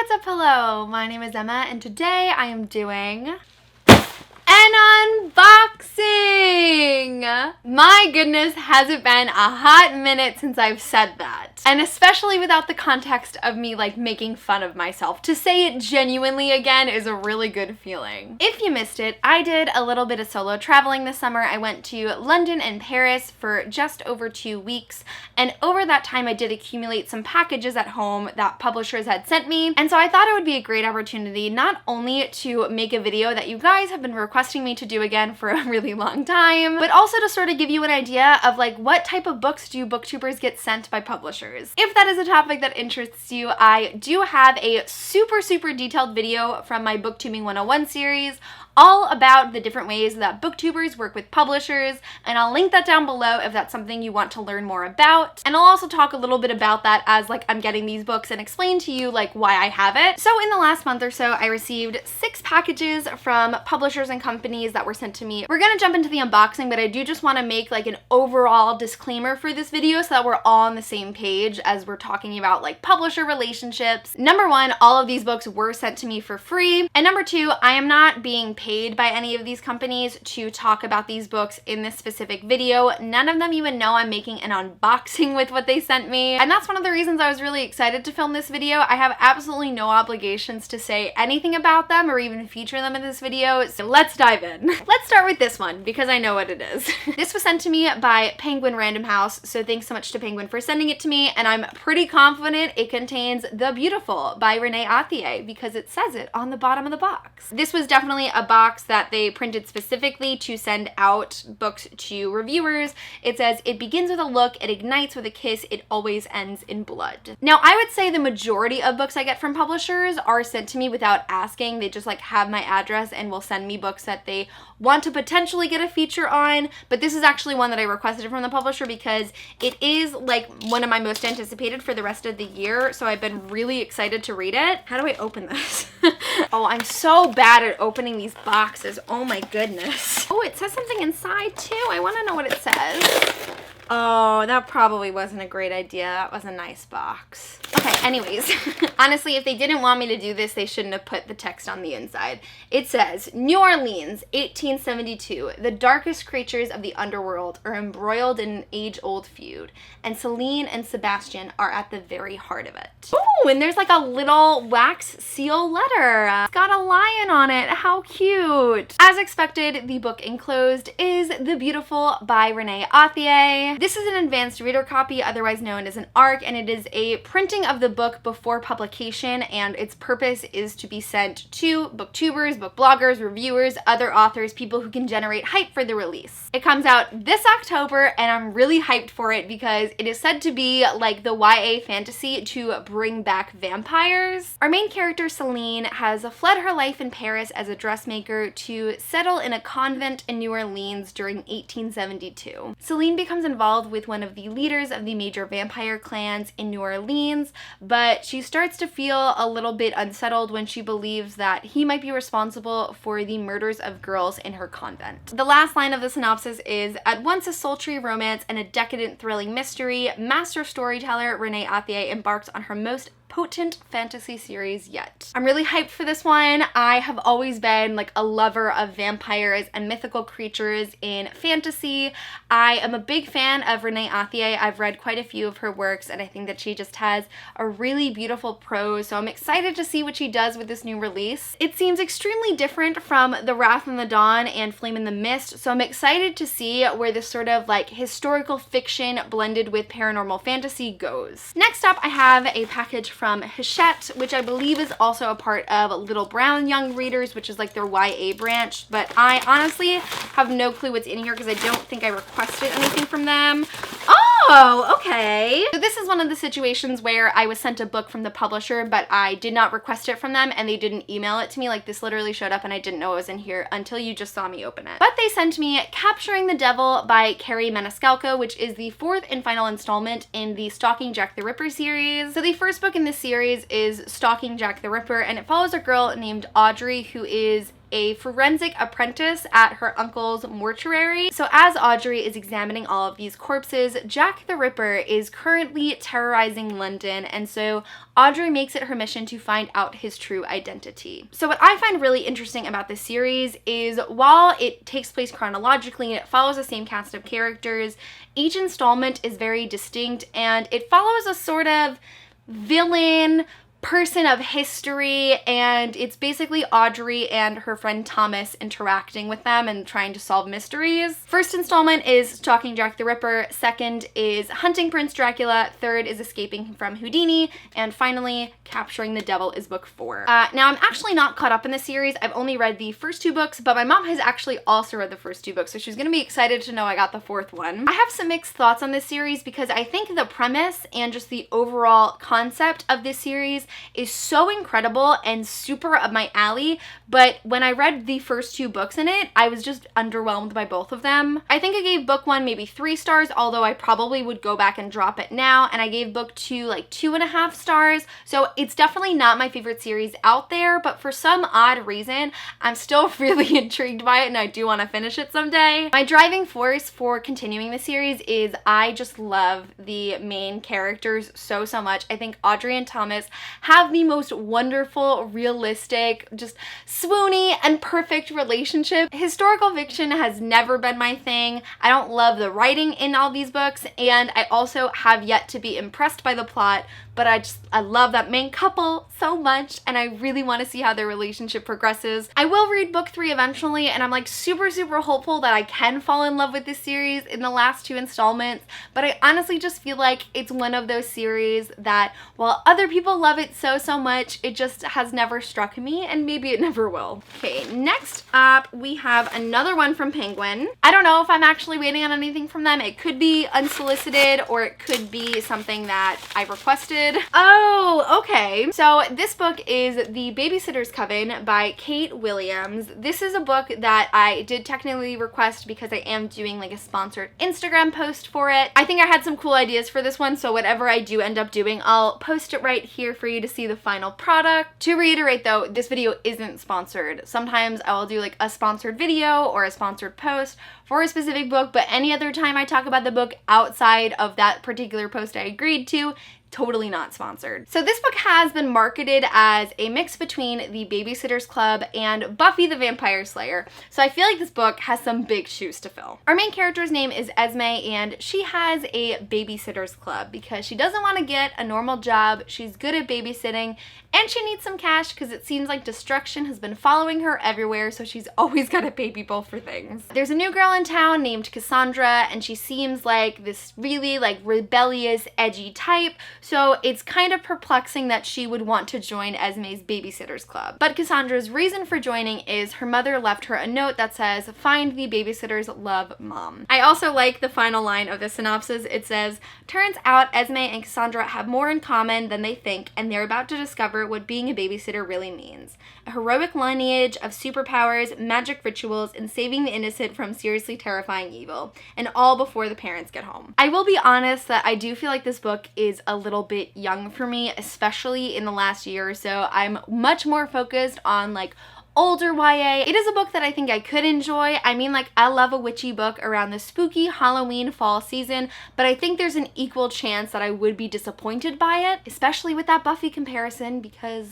what's up? Hello, my name is Emma and today I am doing an unboxing! My goodness, has it been a hot minute since I've said that. And especially without the context of me like making fun of myself. To say it genuinely again is a really good feeling. If you missed it, I did a little bit of solo traveling this summer. I went to London and Paris for just over 2 weeks. And over that time I did accumulate some packages at home that publishers had sent me. And so I thought it would be a great opportunity not only to make a video that you guys have been requesting me to do again for a really long time, but also to sort of give you an idea of like what type of books do booktubers get sent by publishers. If that is a topic that interests you, I do have a super detailed video from my Booktubing 101 series all about the different ways that booktubers work with publishers, and I'll link that down below if that's something you want to learn more about. And I'll also talk a little bit about that as like I'm getting these books and explain to you like why I have it. So in the last month or so, I received 6 packages from publishers and companies that were sent to me. We're gonna jump into the unboxing, but I do just want to make like an overall disclaimer for this video so that we're all on the same page as we're talking about like publisher relationships. Number 1, all of these books were sent to me for free. And number 2, I am not being paid by any of these companies to talk about these books in this specific video. None of them even know I'm making an unboxing with what they sent me. And that's one of the reasons I was really excited to film this video. I have absolutely no obligations to say anything about them or even feature them in this video. So let's dive in. Let's start with this one because I know what it is. This was sent to me by Penguin Random House. So thanks so much to Penguin for sending it to me. And I'm pretty confident it contains The Beautiful by Renee Atiya because it says it on the bottom of the box. This was definitely a box that they printed specifically to send out books to reviewers. It says, "It begins with a look, it ignites with a kiss, it always ends in blood." Now, I would say the majority of books I get from publishers are sent to me without asking. They just like have my address and will send me books that they want to potentially get a feature on, but this is actually one that I requested from the publisher because it is like one of my most anticipated for the rest of the year, so I've been really excited to read it. How do I open this? Oh, I'm so bad at opening these boxes. Oh my goodness. Oh, it says something inside too. I want to know what it says. Oh, that probably wasn't a great idea. That was a nice box. Okay, anyways, honestly, if they didn't want me to do this, they shouldn't have put the text on the inside. It says, "New Orleans, 1872. The darkest creatures of the underworld are embroiled in an age-old feud, and Celine and Sebastian are at the very heart of it." Oh, and there's like a little wax seal letter. It's got a lion on it. How cute. As expected, the book enclosed is The Beautiful by Renee Atiya. This is an advanced reader copy, otherwise known as an ARC, and it is a printing of the book before publication, and its purpose is to be sent to booktubers, book bloggers, reviewers, other authors, people who can generate hype for the release. It comes out this October, and I'm really hyped for it because it is said to be like the YA fantasy to bring back vampires. Our main character, Celine, has fled her life in Paris as a dressmaker to settle in a convent in New Orleans during 1872. Celine becomes involved with one of the leaders of the major vampire clans in New Orleans, but she starts to feel a little bit unsettled when she believes that he might be responsible for the murders of girls in her convent. The last line of the synopsis is, "At once a sultry romance and a decadent thrilling mystery, master storyteller Renee Atiya embarks on her most potent fantasy series yet." I'm really hyped for this one. I have always been like a lover of vampires and mythical creatures in fantasy. I am a big fan of Renee Atiya. I've read quite a few of her works and I think that she just has a really beautiful prose, so I'm excited to see what she does with this new release. It seems extremely different from The Wrath in the Dawn and Flame in the Mist, so I'm excited to see where this sort of like historical fiction blended with paranormal fantasy goes. Next up, I have a package from Hachette, which I believe is also a part of Little Brown Young Readers, which is like their YA branch, but I honestly have no clue what's in here because I don't think I requested anything from them. Oh, okay. So this is one of the situations where I was sent a book from the publisher, but I did not request it from them and they didn't email it to me. Like this literally showed up and I didn't know it was in here until you just saw me open it. But they sent me Capturing the Devil by Carrie Maniscalco, which is the 4th and final installment in the Stalking Jack the Ripper series. So the first book in this series is Stalking Jack the Ripper, and it follows a girl named Audrey who is a forensic apprentice at her uncle's mortuary. So as Audrey is examining all of these corpses, Jack the Ripper is currently terrorizing London, and so Audrey makes it her mission to find out his true identity. So what I find really interesting about this series is while it takes place chronologically and it follows the same cast of characters, each installment is very distinct and it follows a sort of villain person of history, and it's basically Audrey and her friend Thomas interacting with them and trying to solve mysteries. First installment is Stalking Jack the Ripper, second is Hunting Prince Dracula, third is Escaping from Houdini, and finally Capturing the Devil is book 4. Now I'm actually not caught up in the series. I've only read the first 2 books, but my mom has actually also read the first 2 books, so she's gonna be excited to know I got the 4th one. I have some mixed thoughts on this series because I think the premise and just the overall concept of this series is so incredible and super up my alley, but when I read the first 2 books in it, I was just underwhelmed by both of them. I think I gave book 1 maybe 3 stars, although I probably would go back and drop it now, and I gave book 2 like 2.5 stars, so it's definitely not my favorite series out there, but for some odd reason, I'm still really intrigued by it and I do want to finish it someday. My driving force for continuing the series is I just love the main characters so much. I think Audrey and Thomas have the most wonderful, realistic, just swoony and perfect relationship. Historical fiction has never been my thing. I don't love the writing in all these books, and I also have yet to be impressed by the plot, but I love that main couple so much, and I really want to see how their relationship progresses. I will read book 3 eventually, and I'm like super hopeful that I can fall in love with this series in the last 2 installments, but I honestly just feel like it's one of those series that while other people love it so much, it just has never struck me, and maybe it never will. Okay, next up we have another one from Penguin. I don't know if I'm actually waiting on anything from them. It could be unsolicited or it could be something that I requested. Oh, okay. So this book is The Babysitter's Coven by Cait Williams. This is a book that I did technically request because I am doing like a sponsored Instagram post for it. I think I had some cool ideas for this one, so whatever I do end up doing, I'll post it right here for you to see the final product. To reiterate though, this video isn't sponsored. Sometimes I will do like a sponsored video or a sponsored post for a specific book, but any other time I talk about the book outside of that particular post I agreed to, totally not sponsored. So this book has been marketed as a mix between The Babysitter's Club and Buffy the Vampire Slayer. So I feel like this book has some big shoes to fill. Our main character's name is Esme, and she has a babysitter's club because she doesn't want to get a normal job. She's good at babysitting and she needs some cash because it seems like destruction has been following her everywhere, so she's always got to pay people for things. There's a new girl in town named Cassandra, and she seems like this really like rebellious, edgy type. So it's kind of perplexing that she would want to join Esme's Babysitter's Club. But Cassandra's reason for joining is her mother left her a note that says, "Find the babysitters, love, Mom." I also like the final line of the synopsis. It says, "Turns out Esme and Cassandra have more in common than they think, and they're about to discover what being a babysitter really means. A heroic lineage of superpowers, magic rituals, and saving the innocent from seriously terrifying evil. And all before the parents get home." I will be honest that I do feel like this book is a little bit young for me, especially in the last year or so. I'm much more focused on like older YA. It is a book that I think I could enjoy. I mean, like, I love a witchy book around the spooky Halloween fall season, but I think there's an equal chance that I would be disappointed by it, especially with that Buffy comparison, because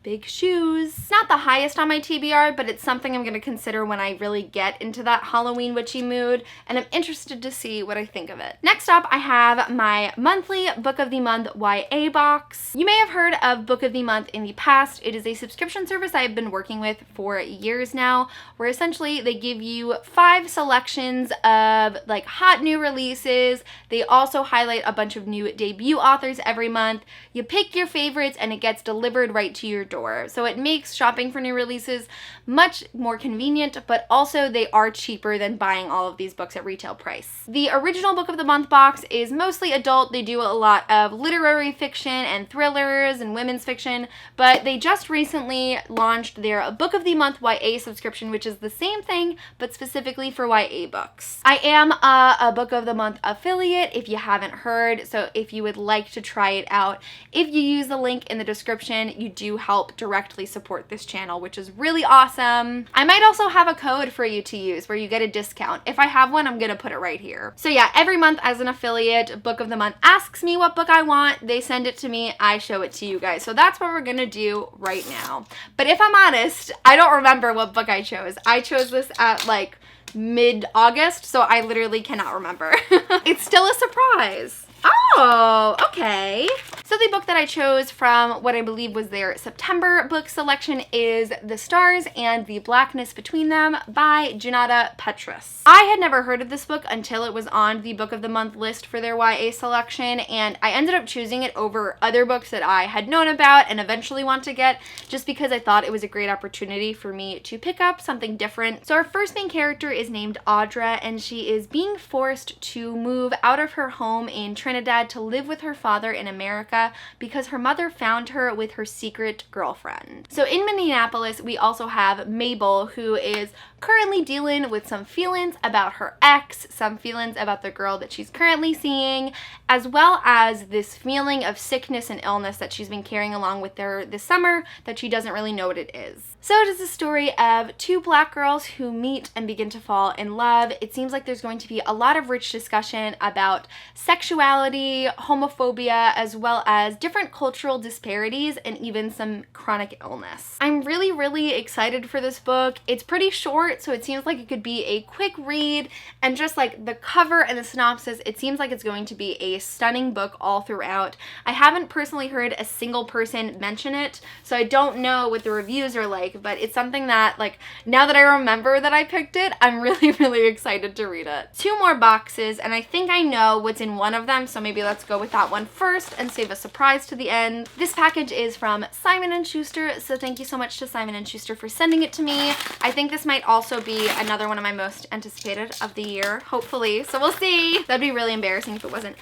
big shoes. It's not the highest on my TBR, but it's something I'm going to consider when I really get into that Halloween witchy mood, and I'm interested to see what I think of it. Next up, I have my monthly Book of the Month YA box. You may have heard of Book of the Month in the past. It is a subscription service I've been working with for years now, where essentially they give you 5 selections of like hot new releases. They also highlight a bunch of new debut authors every month. You pick your favorites and it gets delivered right to your door. So it makes shopping for new releases much more convenient, but also they are cheaper than buying all of these books at retail price. The original Book of the Month box is mostly adult. They do a lot of literary fiction and thrillers and women's fiction, but they just recently launched their Book of the Month YA subscription, which is the same thing, but specifically for YA books. I am a Book of the Month affiliate, if you haven't heard, so if you would like to try it out, if you use the link in the description, you do help help directly support this channel, which is really awesome. I might also have a code for you to use where you get a discount. If I have one, I'm gonna put it right here. So yeah, every month as an affiliate, Book of the Month asks me what book I want, they send it to me, I show it to you guys. So that's what we're gonna do right now. But if I'm honest, I don't remember what book I chose. I chose this at like mid-August, so I literally cannot remember. It's still a surprise. Oh, okay. So the book that I chose from what I believe was their September book selection is The Stars and the Blackness Between Them by Giordano Petrus. I had never heard of this book until it was on the Book of the Month list for their YA selection, and I ended up choosing it over other books that I had known about and eventually want to get, just because I thought it was a great opportunity for me to pick up something different. So our first main character is named Audra, and she is being forced to move out of her home in Trinidad to live with her father in America because her mother found her with her secret girlfriend. So in Minneapolis, we also have Mabel, who is currently dealing with some feelings about her ex, some feelings about the girl that she's currently seeing, as well as this feeling of sickness and illness that she's been carrying along with her this summer that she doesn't really know what it is. So it is a story of two Black girls who meet and begin to fall in love. It seems like there's going to be a lot of rich discussion about sexuality, homophobia, as well as different cultural disparities and even some chronic illness. I'm really, really excited for this book. It's pretty short, so it seems like it could be a quick read, and just like the cover and the synopsis, it seems like it's going to be a stunning book all throughout. I haven't personally heard a single person mention it, so I don't know what the reviews are like, but it's something that, like, now that I remember that I picked it, I'm really, really excited to read it. Two more boxes, and I think I know what's in one of them, so maybe let's go with that one first and save a surprise to the end. This package is from Simon & Schuster, so thank you so much to Simon & Schuster for sending it to me. I think this might also be another one of my most anticipated of the year, hopefully, so we'll see. That'd be really embarrassing if it wasn't.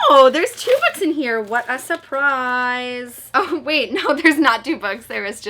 Oh, there's two books in here. What a surprise. Oh, wait, no, there's not two books. There's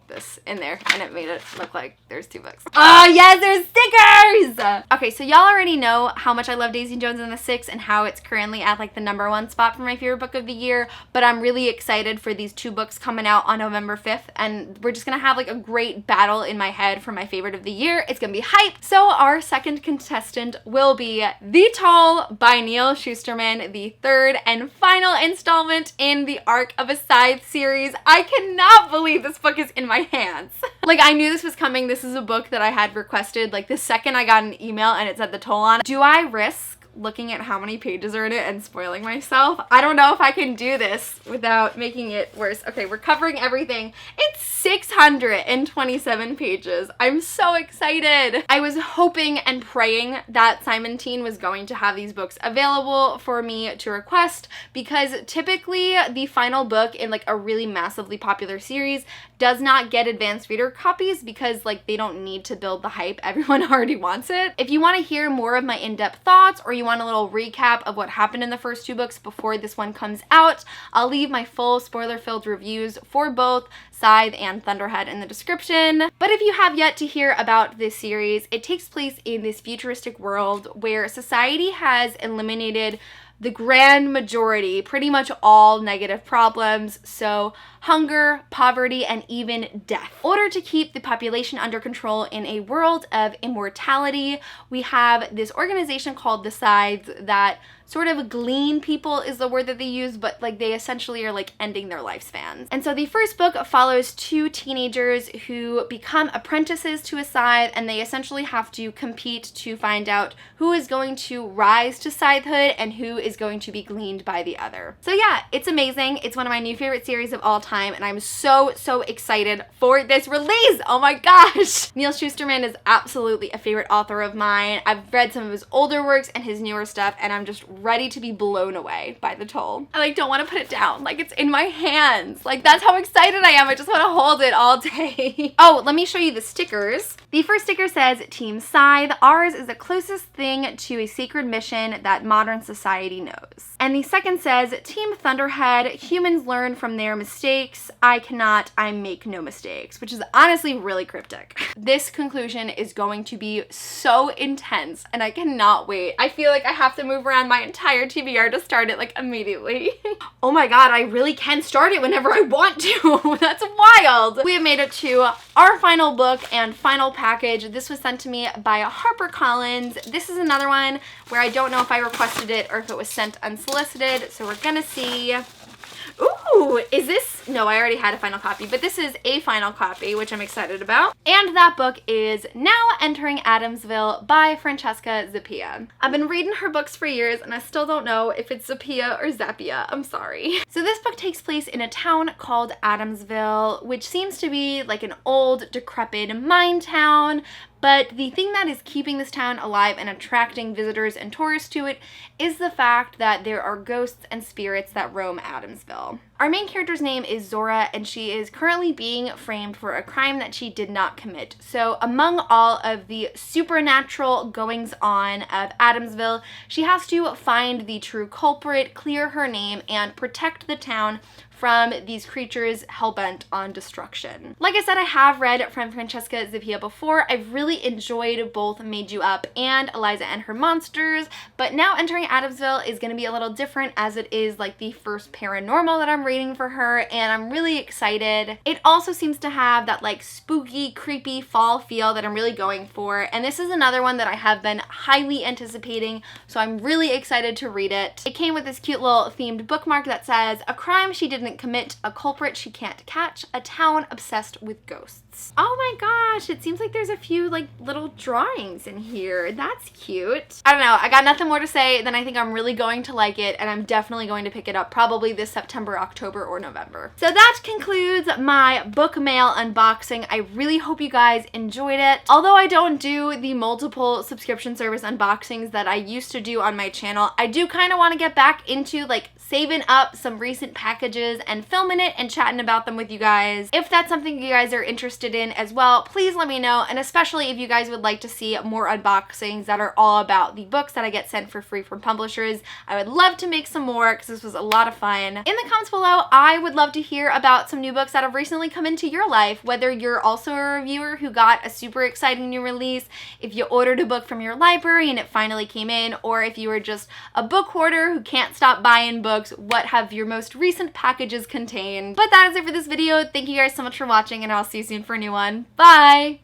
this in there, and it made it look like there's two books. Oh yes, there's stickers! Okay, so y'all already know how much I love Daisy Jones and the Six and how it's currently at like the #1 spot for my favorite book of the year, but I'm really excited for these two books coming out on November 5th, and we're just gonna have like a great battle in my head for my favorite of the year. It's gonna be hype. So our second contestant will be Vtol by Neal Schusterman, the third and final installment in the Arc of a Scythe series. I cannot believe this book is in my hands. Like, I knew this was coming. This is a book that I had requested like the second I got an email and it said the Vtol on. Do I risk looking at how many pages are in it and spoiling myself? I don't know if I can do this without making it worse. Okay, we're covering everything. It's 627 pages. I'm so excited. I was hoping and praying that Simon Teen was going to have these books available for me to request, because typically the final book in like a really massively popular series does not get advanced reader copies because like they don't need to build the hype. Everyone already wants it. If you want to hear more of my in-depth thoughts, or you want a little recap of what happened in the first two books before this one comes out, I'll leave my full spoiler-filled reviews for both Scythe and Thunderhead in the description. But if you have yet to hear about this series, it takes place in this futuristic world where society has eliminated the grand majority, pretty much all negative problems, so hunger, poverty, and even death. In order to keep the population under control in a world of immortality, we have this organization called the Scythes that sort of glean people is the word that they use, but like they essentially are like ending their lifespans. And so the first book follows two teenagers who become apprentices to a Scythe, and they essentially have to compete to find out who is going to rise to Scythehood and who is going to be gleaned by the other. So yeah, it's amazing. It's one of my new favorite series of all time, and I'm so excited for this release. Oh my gosh. Neal Schusterman is absolutely a favorite author of mine. I've read some of his older works and his newer stuff, and I'm just ready to be blown away by the Vtol. I like don't want to put it down. Like, it's in my hands. Like, that's how excited I am. I just want to hold it all day. Oh, let me show you the stickers. The first sticker says, Team Scythe, ours is the closest thing to a sacred mission that modern society knows. And the second says, Team Thunderhead, humans learn from their mistakes. I cannot, I make no mistakes, which is honestly really cryptic. This conclusion is going to be so intense, and I cannot wait. I feel like I have to move around my entire TBR to start it like immediately. Oh my god, I really can start it whenever I want to. That's wild. We have made it to our final book and final package. This was sent to me by HarperCollins. This is another one where I don't know if I requested it or if it was sent unsolicited, so we're gonna see. Ooh, is this? No, I already had a final copy, but this is a final copy, which I'm excited about. And that book is Now Entering Adamsville by Francesca Zappia. I've been reading her books for years, and I still don't know if it's Zappia or Zappia. I'm sorry. So this book takes place in a town called Adamsville, which seems to be like an old, decrepit mine town. But the thing that is keeping this town alive and attracting visitors and tourists to it is the fact that there are ghosts and spirits that roam Adamsville. Our main character's name is Zora, and she is currently being framed for a crime that she did not commit. So among all of the supernatural goings-on of Adamsville, she has to find the true culprit, clear her name, and protect the town from these creatures hellbent on destruction. Like I said, I have read from Francesca Zappia before. I've really enjoyed both Made You Up and Eliza and Her Monsters, but Now Entering Adamsville is going to be a little different as it is like the first paranormal that I'm reading for her, and I'm really excited. It also seems to have that like spooky, creepy fall feel that I'm really going for, and this is another one that I have been highly anticipating, so I'm really excited to read it. It came with this cute little themed bookmark that says, "A crime she didn't commit, a culprit she can't catch, a town obsessed with ghosts." Oh my gosh, it seems like there's a few like little drawings in here. That's cute. I don't know, I got nothing more to say than I think I'm really going to like it, and I'm definitely going to pick it up probably this September, October, or November. So that concludes my book mail unboxing. I really hope you guys enjoyed it. Although I don't do the multiple subscription service unboxings that I used to do on my channel, I do kind of want to get back into like saving up some recent packages and filming it and chatting about them with you guys. If that's something you guys are interested in as well, please let me know, and especially if you guys would like to see more unboxings that are all about the books that I get sent for free from publishers. I would love to make some more because this was a lot of fun. In the comments below, I would love to hear about some new books that have recently come into your life, whether you're also a reviewer who got a super exciting new release, if you ordered a book from your library and it finally came in, or if you were just a book hoarder who can't stop buying books. What have your most recent packages contained? But that is it for this video. Thank you guys so much for watching, and I'll see you soon for a new one. Bye!